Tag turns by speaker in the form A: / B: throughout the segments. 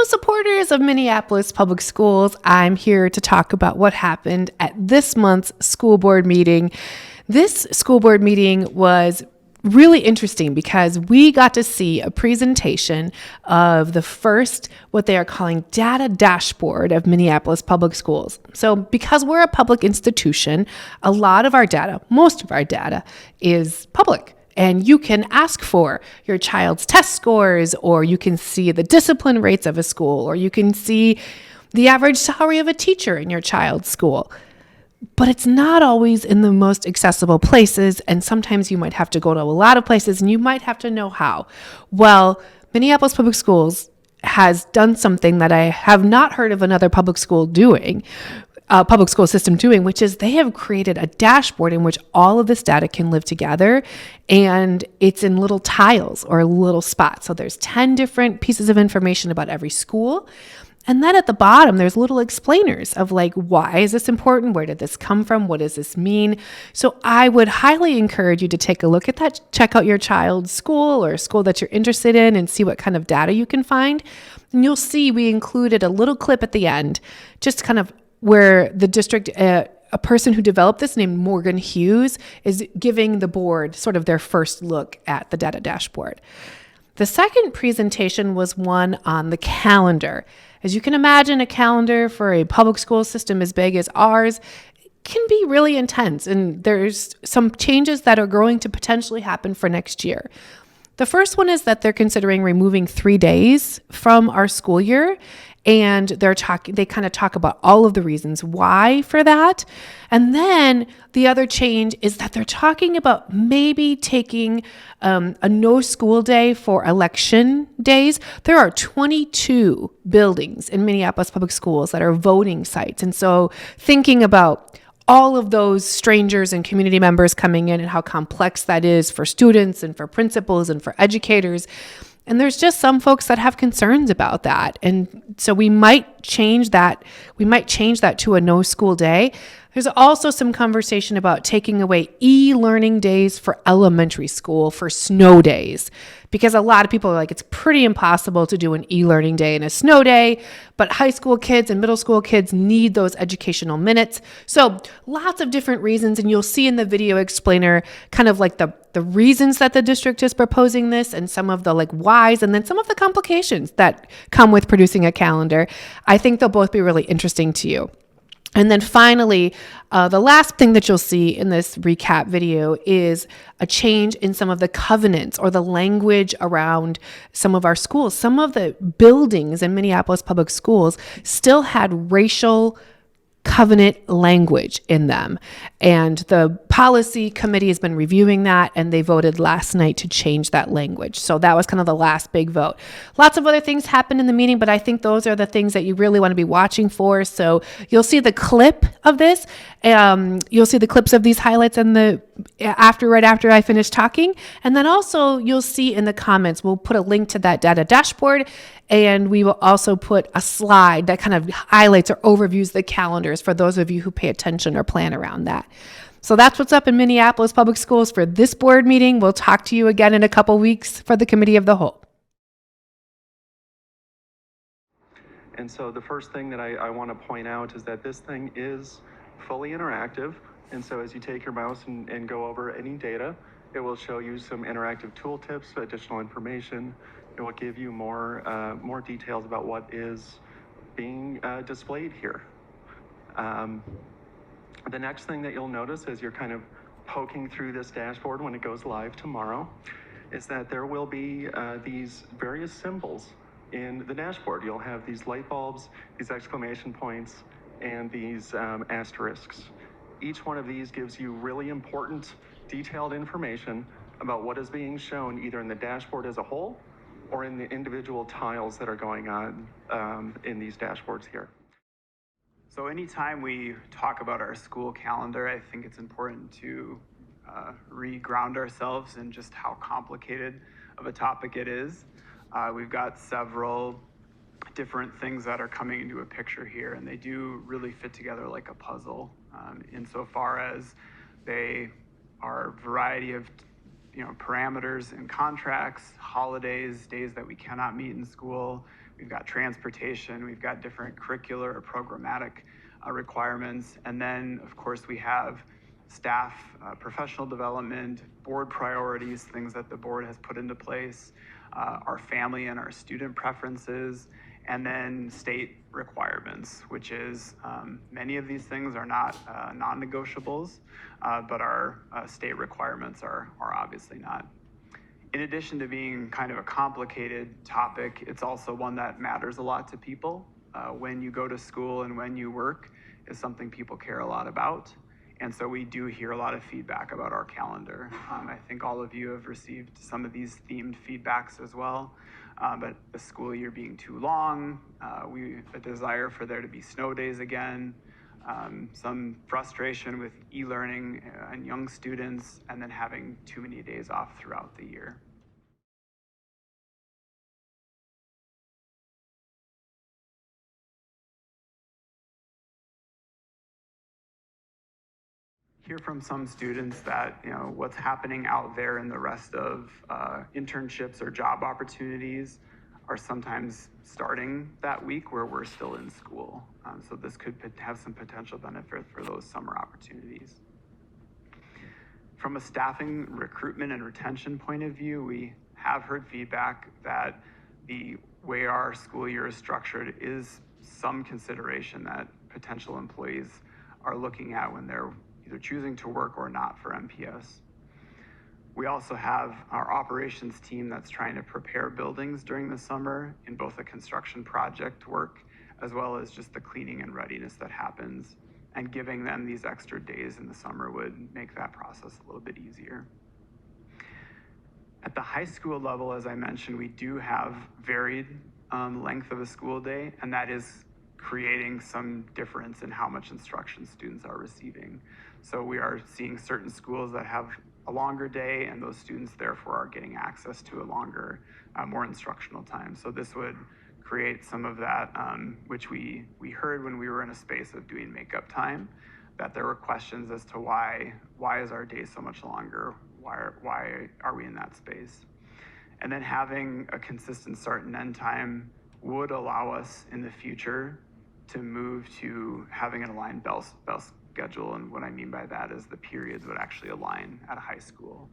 A: Hello, supporters of Minneapolis Public Schools. I'm here to talk about what happened at this month's school board meeting. This school board meeting was really interesting because we got to see a presentation of the first, what they are calling data dashboard of Minneapolis Public Schools. So because we're a public institution, a lot of our data, most of our data is public. And you can ask for your child's test scores, or you can see the discipline rates of a school, or you can see the average salary of a teacher in your child's school. But it's not always in the most accessible places, and sometimes you might have to go to a lot of places, and you might have to know how. Well, Minneapolis Public Schools has done something that I have not heard of another public school system doing, which is they have created a dashboard in which all of this data can live together, and it's in little tiles or little spots. So there's 10 different pieces of information about every school. And then at the bottom, there's little explainers of like, why is this important? Where did this come from? What does this mean? So I would highly encourage you to take a look at that, check out your child's school or a school that you're interested in and see what kind of data you can find. And you'll see we included a little clip at the end, just kind of where the district, a person who developed this named Morgan Hughes is giving the board sort of their first look at the data dashboard. The second presentation was one on the calendar. As you can imagine, a calendar for a public school system as big as ours can be really intense, and there's some changes that are going to potentially happen for next year. The first one is that they're considering removing 3 days from our school year, and they kind of talk about all of the reasons why for that. And then the other change is that they're talking about maybe taking a no school day for election days. There are 22 buildings in Minneapolis Public Schools that are voting sites. And so thinking about all of those strangers and community members coming in and how complex that is for students and for principals and for educators. And there's just some folks that have concerns about that. And so we might change that. We might change that to a no school day. There's also some conversation about taking away e-learning days for elementary school for snow days, because a lot of people are like, it's pretty impossible to do an e-learning day and a snow day, but high school kids and middle school kids need those educational minutes. So lots of different reasons, and you'll see in the video explainer kind of like the reasons that the district is proposing this and some of the like whys, and then some of the complications that come with producing a calendar. I think they'll both be really interesting to you. And then finally, the last thing that you'll see in this recap video is a change in some of the covenants or the language around some of our schools. Some of the buildings in Minneapolis Public Schools still had racial covenant language in them. And the policy committee has been reviewing that, and they voted last night to change that language. So that was kind of the last big vote. Lots of other things happened in the meeting, but I think those are the things that you really want to be watching for. So you'll see the clip of this. You'll see the clips of these highlights right after I finish talking. And then also you'll see in the comments, we'll put a link to that data dashboard, and we will also put a slide that kind of highlights or overviews the calendars for those of you who pay attention or plan around that. So that's what's up in Minneapolis Public Schools for this board meeting. We'll talk to you again in a couple weeks for the Committee of the Whole.
B: And so the first thing that I want to point out is that this thing is fully interactive. And so as you take your mouse and go over any data, it will show you some interactive tooltips, additional information. It will give you more details about what is being displayed here. The next thing that you'll notice as you're kind of poking through this dashboard when it goes live tomorrow is that there will be these various symbols in the dashboard. You'll have these light bulbs, these exclamation points, and these asterisks. Each one of these gives you really important, detailed information about what is being shown either in the dashboard as a whole or in the individual tiles that are going on in these dashboards here.
C: So anytime we talk about our school calendar, I think it's important to re-ground ourselves in just how complicated of a topic it is. We've got several different things that are coming into a picture here, and they do really fit together like a puzzle insofar as they are a variety of parameters in contracts, holidays, days that we cannot meet in school. We've got transportation, we've got different curricular or programmatic requirements. And then, of course, we have staff professional development, board priorities, things that the board has put into place, our family and our student preferences, and then state requirements, which is many of these things are not non-negotiables, but our state requirements are obviously not. In addition to being kind of a complicated topic, it's also one that matters a lot to people. When you go to school and when you work is something people care a lot about. And so we do hear a lot of feedback about our calendar. I think all of you have received some of these themed feedbacks as well. But the school year being too long, a desire for there to be snow days again, some frustration with e-learning and young students, and then having too many days off throughout the year. Hear from some students that what's happening out there in the rest of internships or job opportunities are sometimes starting that week where we're still in school. So this could have some potential benefit for those summer opportunities. From a staffing, recruitment, and retention point of view, we have heard feedback that the way our school year is structured is some consideration that potential employees are looking at when they're either choosing to work or not for MPS. We also have our operations team that's trying to prepare buildings during the summer in both the construction project work as well as just the cleaning and readiness that happens. And giving them these extra days in the summer would make that process a little bit easier. At the high school level, as I mentioned, we do have varied length of a school day, and that is creating some difference in how much instruction students are receiving. So we are seeing certain schools that have a longer day, and those students therefore are getting access to a longer, more instructional time. So this would create some of that, which we heard when we were in a space of doing makeup time, that there were questions as to why is our day so much longer? Why are we in that space? And then having a consistent start and end time would allow us in the future to move to having an aligned bell schedule. And what I mean by that is the periods would actually align at a high school.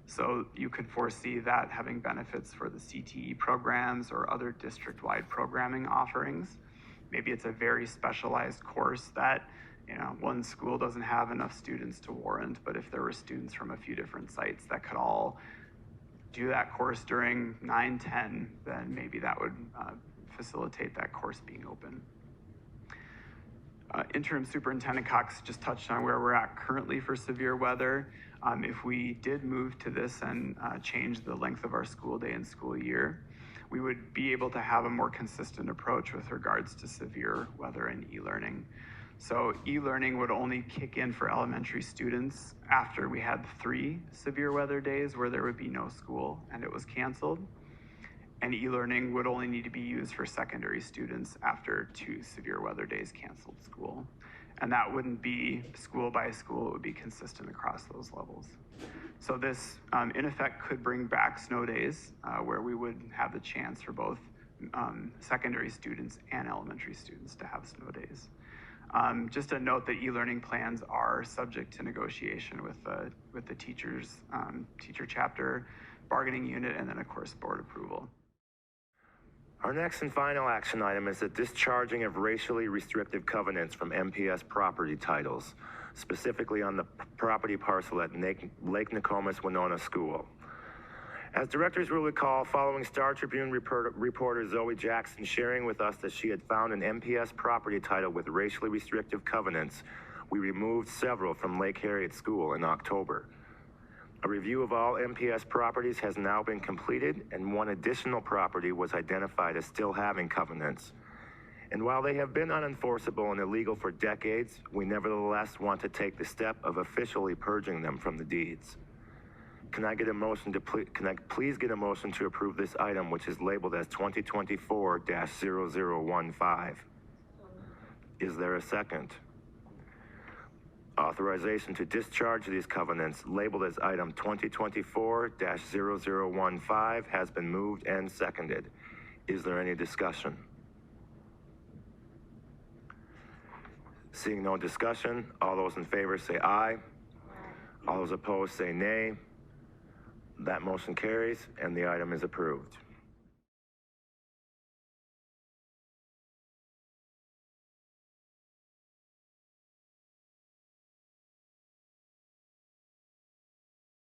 C: So you could foresee that having benefits for the CTE programs or other district-wide programming offerings. Maybe it's a very specialized course that one school doesn't have enough students to warrant, but if there were students from a few different sites that could all do that course during 9-10, then maybe that would facilitate that course being open. Interim Superintendent Cox just touched on where we're at currently for severe weather. If we did move to this and change the length of our school day and school year, we would be able to have a more consistent approach with regards to severe weather and e-learning. So e-learning would only kick in for elementary students after we had 3 severe weather days where there would be no school and it was canceled. And e-learning would only need to be used for secondary students after 2 severe weather days canceled school. And that wouldn't be school by school, it would be consistent across those levels. So this, in effect, could bring back snow days where we would have the chance for both secondary students and elementary students to have snow days. Just a note that e-learning plans are subject to negotiation with the teacher chapter, bargaining unit, and then of course board approval.
D: Our next and final action item is the discharging of racially restrictive covenants from MPS property titles, specifically on the property parcel at Lake Nokomis Winona School. As directors will recall, following Star Tribune reporter Zoe Jackson sharing with us that she had found an MPS property title with racially restrictive covenants, we removed several from Lake Harriet School in October. A review of all MPS properties has now been completed, and one additional property was identified as still having covenants. And while they have been unenforceable and illegal for decades, we nevertheless want to take the step of officially purging them from the deeds. Can I please get a motion to approve this item, which is labeled as 2024-0015? Is there a second? Authorization to discharge these covenants labeled as item 2024-0015 has been moved and seconded. Is there any discussion? Seeing no discussion, all those in favor say aye. All those opposed say nay. That motion carries and the item is approved.